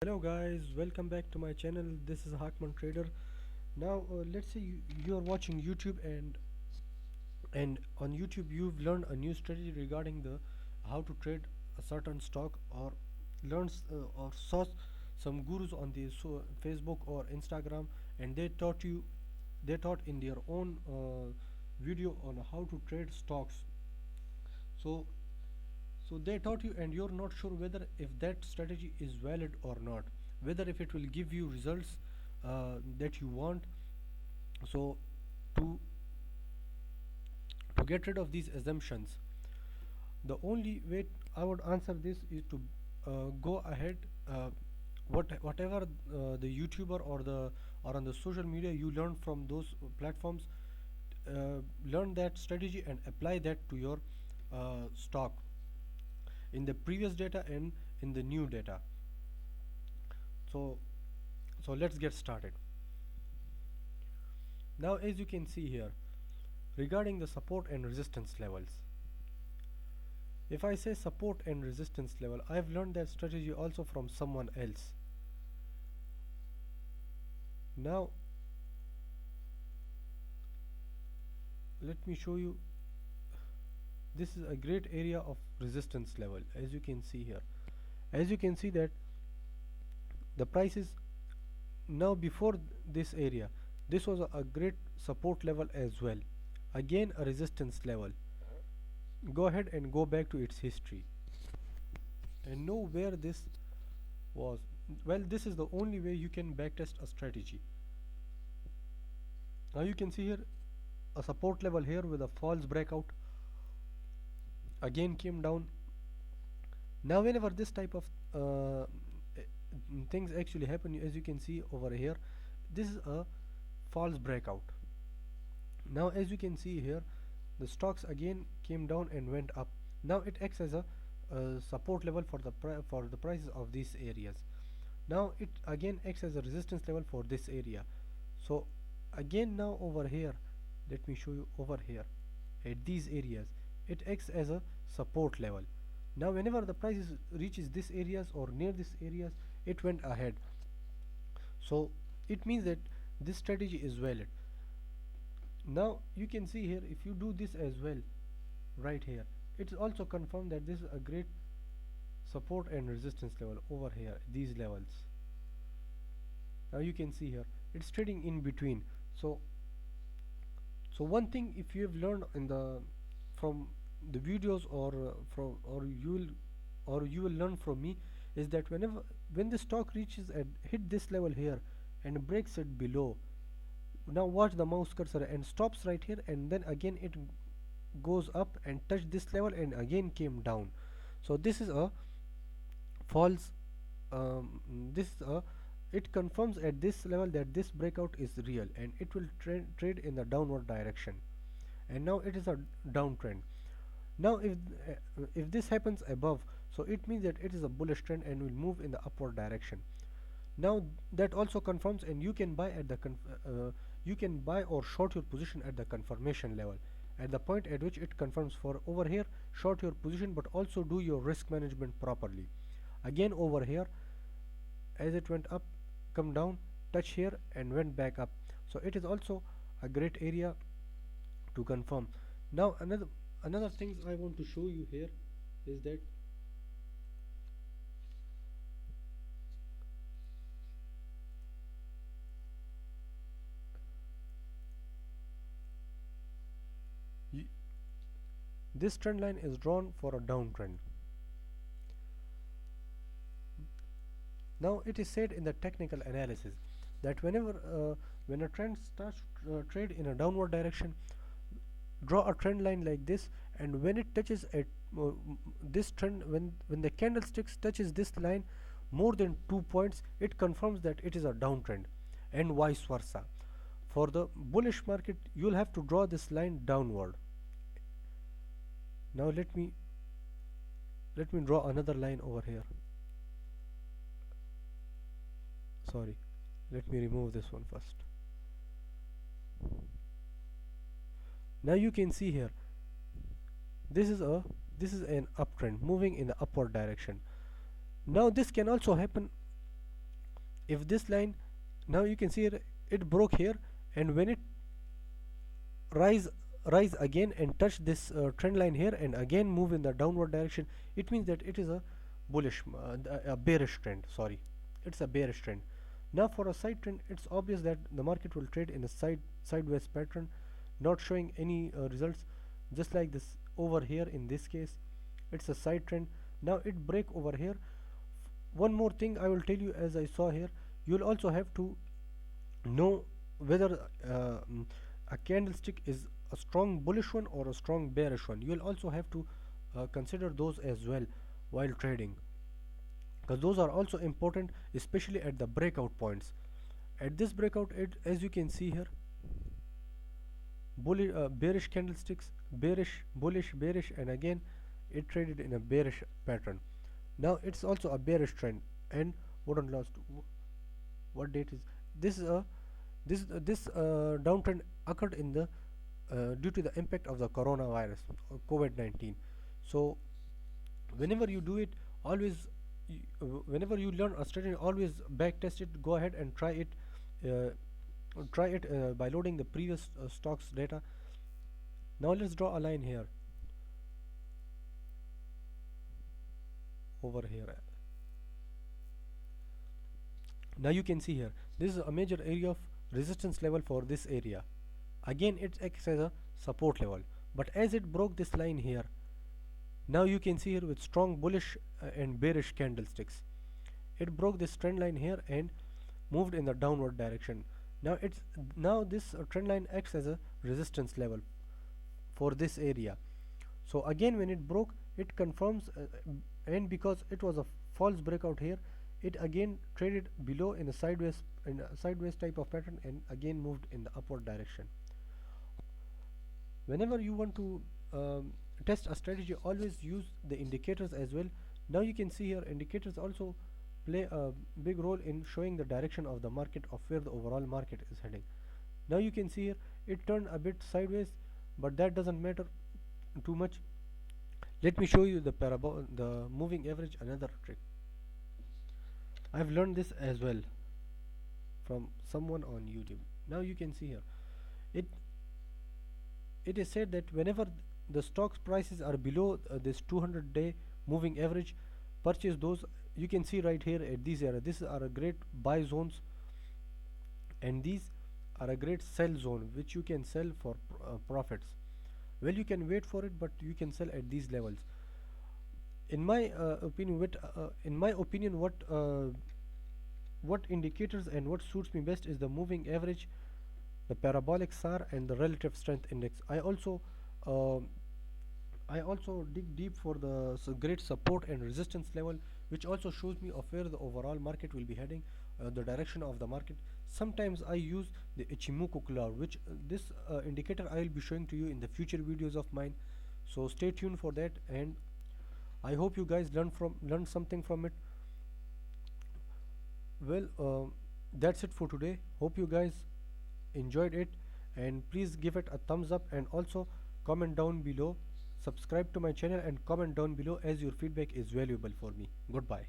Hello guys, welcome back to my channel. This is Hakman Trader. Now let's say you are watching YouTube and on YouTube you've learned a new strategy regarding the how to trade a certain stock or or saw some gurus on the Facebook or Instagram, and they taught in their own video on how to trade stocks. So they taught you and you're not sure whether if that strategy is valid or not, whether if it will give you results that you want. So to get rid of these assumptions, the only way I would answer this is to go ahead, whatever the YouTuber or on the social media you learn from those platforms, learn that strategy and apply that to your stock in the previous data and in the new data. So let's get started. Now as you can see here, regarding the support and resistance levels, if I say support and resistance level, I've learned that strategy also from someone else. Now let me show you. This is a great area of resistance level. As you can see here, as you can see that the prices now before this area, this was a great support level as well, again a resistance level. Go ahead and go back to its history and know where this was. Well, this is the only way you can backtest a strategy. Now you can see here a support level here with a false breakout, again came down. Now whenever this type of things actually happen, as you can see over here, this is a false breakout. Now as you can see here, the stocks again came down and went up. Now it acts as a support level for the prices of these areas. Now it again acts as a resistance level for this area. So again now over here, let me show you over here at these areas, it acts as a support level. Now whenever the price reaches this areas or near this areas, it went ahead. So it means that this strategy is valid. Now you can see here, if you do this as well right here, it's also confirmed that this is a great support and resistance level over here, these levels. Now you can see here it's trading in between. So one thing, if you have learned in the from the videos or you will learn from me, is that when the stock reaches and hit this level here and breaks it below, now watch the mouse cursor and stops right here, and then again it goes up and touch this level and again came down. So this is a false, this is a it confirms at this level that this breakout is real and it will trade in the downward direction, and now it is a downtrend. Now if this happens above, so it means that it is a bullish trend and will move in the upward direction. Now that also confirms, and you can buy at the you can buy or short your position at the confirmation level, at the point at which it confirms. For over here, short your position, but also do your risk management properly. Again over here, as it went up, come down, touch here and went back up. So it is also a great area to confirm. Now another thing I want to show you here is that this trend line is drawn for a downtrend. Now it is said in the technical analysis that when a trend starts trade in a downward direction, draw a trend line like this, and when it touches at this trend, when the candlesticks touches this line more than 2 points, it confirms that it is a downtrend, and vice versa. For the bullish market, you'll have to draw this line downward. Now let me draw another line over here. Sorry, let me remove this one first. Now you can see here, this is an uptrend moving in the upward direction. Now this can also happen if this line, now you can see here, it broke here, and when it rise rise again and touch this trend line here and again move in the downward direction, it means that it is a a bearish trend, sorry, it's a bearish trend. Now for a side trend, it's obvious that the market will trade in a sideways pattern, not showing any results, just like this over here. In this case, it's a side trend. Now it break over here. One more thing I will tell you, as I saw here, you'll also have to know whether a candlestick is a strong bullish one or a strong bearish one. You will also have to consider those as well while trading, because those are also important, especially at the breakout points. At this breakout, as you can see here, bearish candlesticks, bearish, bullish, bearish, and again it traded in a bearish pattern. Now it's also a bearish trend. And what on last, what date is this? This downtrend occurred in the due to the impact of the coronavirus, COVID-19. So whenever you do it, always whenever you learn a strategy, always back test it. Go ahead and uh, try it by loading the previous stocks data. Now let's draw a line here, over here. Now you can see here, this is a major area of resistance level for this area. Again it acts as a support level, but as it broke this line here, now you can see here with strong bullish and bearish candlesticks, it broke this trend line here and moved in the downward direction. Now this trend line acts as a resistance level for this area. So again when it broke, it confirms, and because it was a false breakout here, it again traded below in a sideways type of pattern and again moved in the upward direction. Whenever you want to test a strategy, always use the indicators as well. Now you can see here, indicators also play a big role in showing the direction of the market, of where the overall market is heading. Now you can see here, it turned a bit sideways, but that doesn't matter too much. Let me show you the moving average, another trick. I've learned this as well from someone on YouTube. Now you can see here, it it is said that whenever the stocks prices are below this 200-day moving average, purchase those. You can see right here at these areas, these are a great buy zones, and these are a great sell zone which you can sell for profits. Well, you can wait for it, but you can sell at these levels. In my opinion, what indicators and what suits me best is the moving average, the parabolic SAR, and the relative strength index. I also dig deep for the great support and resistance level, which also shows me of where the overall market will be heading, the direction of the market. Sometimes I use the Ichimoku cloud, which this indicator I will be showing to you in the future videos of mine. So stay tuned for that, and I hope you guys learn something from it. Well, that's it for today. Hope you guys enjoyed it, and please give it a thumbs up, and also comment down below, subscribe to my channel and comment down below, as your feedback is valuable for me. Goodbye.